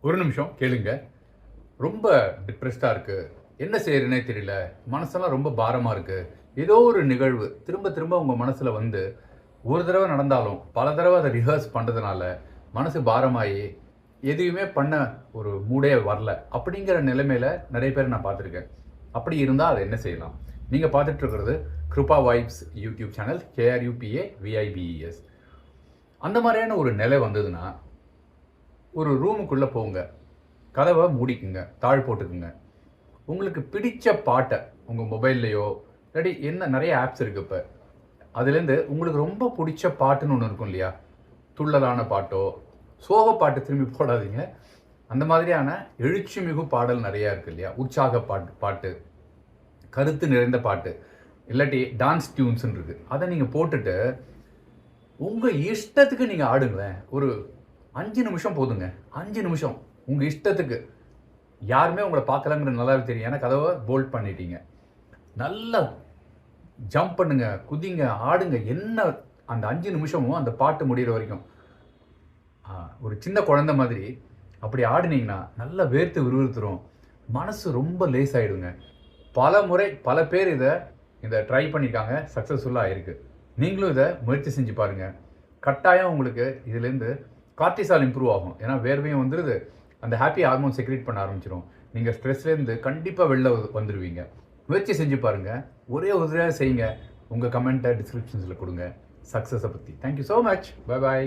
ஒரு நிமிஷம் கேளுங்க. ரொம்ப டிப்ரெஸ்டா இருக்கு. என்ன செய்றதுன்னே தெரியல. மனசெல்லாம் ரொம்ப பாரமா இருக்கு. ஏதோ ஒரு நிகழ்வு திரும்ப திரும்ப உங்க மனசுல வந்து, ஒரு தடவ நடந்தாலும், பல தடவ அத ரிஹர்ஸ் பண்றதுனால, மனசு பாரமாயி, எதையுமே பண்ண ஒரு மூடே வரல. அப்படிங்கிற நிலைமையில நெறைய பேர நான் பார்த்துருக்கேன். அப்படி இருந்தா அத என்ன செய்யலாம்? நீங்க பார்த்துட்டு இருக்கிறது Krupa vibes YouTube channel. KRUPAVIBES. அந்த மாரியான ஒரு நிலை வந்ததுன்னா, ஒரு ரூமுக்குள்ள போங்க. கதவ மூடிக்குங்க. தாழ் போட்டுக்குங்க. உங்களுக்கு பிடிச்ச பாட்ட உங்க மொபைல்லயோ, இல்லாட்டி என்ன நெறைய ஆப்ஸ் இருக்கு இப்ப. அதுலேருந்து உங்களுக்கு ரொம்ப புடிச்ச பாட்டுன்னு ஒண்ணு இருக்கும் இல்லையா? துள்ளலான பாட்டோ, சோக பாட்டு திரும்பி போடாதீங்க. அந்த மாதிரியான எழுச்சிமிகு பாடல் நெறைய இருக்கு இல்லையா? உற்சாக பாட்டு, கருத்து நிறைந்த பாட்டு, இல்லாட்டி டான்ஸ் டியூன்ஸ்ன்னு இருக்கு. அத நீங்க போட்டுட்டு, உங்க இஷ்டத்துக்கு நீங்க ஆடுங்களேன். ஒரு 5 நிமிஷம் போதுங்க. 5 நிமிஷம். உங்க இஷ்டத்துக்கு. யாருமே உங்கள பார்க்கலங்கிறது நல்லாவே தெரியும். ஏன்னா கதவ போல்ட் பண்ணிட்டீங்க. நல்லா ஜம்ப் பண்ணுங்க, குதிங்க, ஆடுங்க. என்ன அந்த 5 நிமிஷமும் அந்த பாட்டு முடியிற வரைக்கும். ஒரு சின்ன குழந்தை மாதிரி அப்படி ஆடுனீங்கன்னா, நல்லா வேர்த்து விறுவிறுத்துரும். மனசு ரொம்ப லேசாயிடுங்க. பல முறை பல பேர் இத ட்ரை பண்ணியிருக்காங்க. சக்சஸ்ஃபுல்லா ஆயிருக்கு. நீங்களும் இத முயற்சி செஞ்சு பாருங்க. கட்டாயம் உங்களுக்கு இதுலேருந்து கார்ட்டிசால் இம்ப்ரூவ் ஆகும். ஏன்னா வேர்வையும் வந்துருது. அந்த ஹாப்பி ஹார்மோன் செக்ரீட் பண்ண ஆரம்பிச்சுரும். நீங்க ஸ்ட்ரெஸ்லேருந்து கண்டிப்பா வெளில வந்துருவீங்க. முயற்சி செஞ்சு பாருங்க. ஒரே ஒரு தடவ செய்யுங்க. உங்க கமெண்ட்ட டிஸ்கிரிப்ஷன்ஸ்ல குடுங்க. சக்சஸ பத்தி. Thank you so much. Bye by.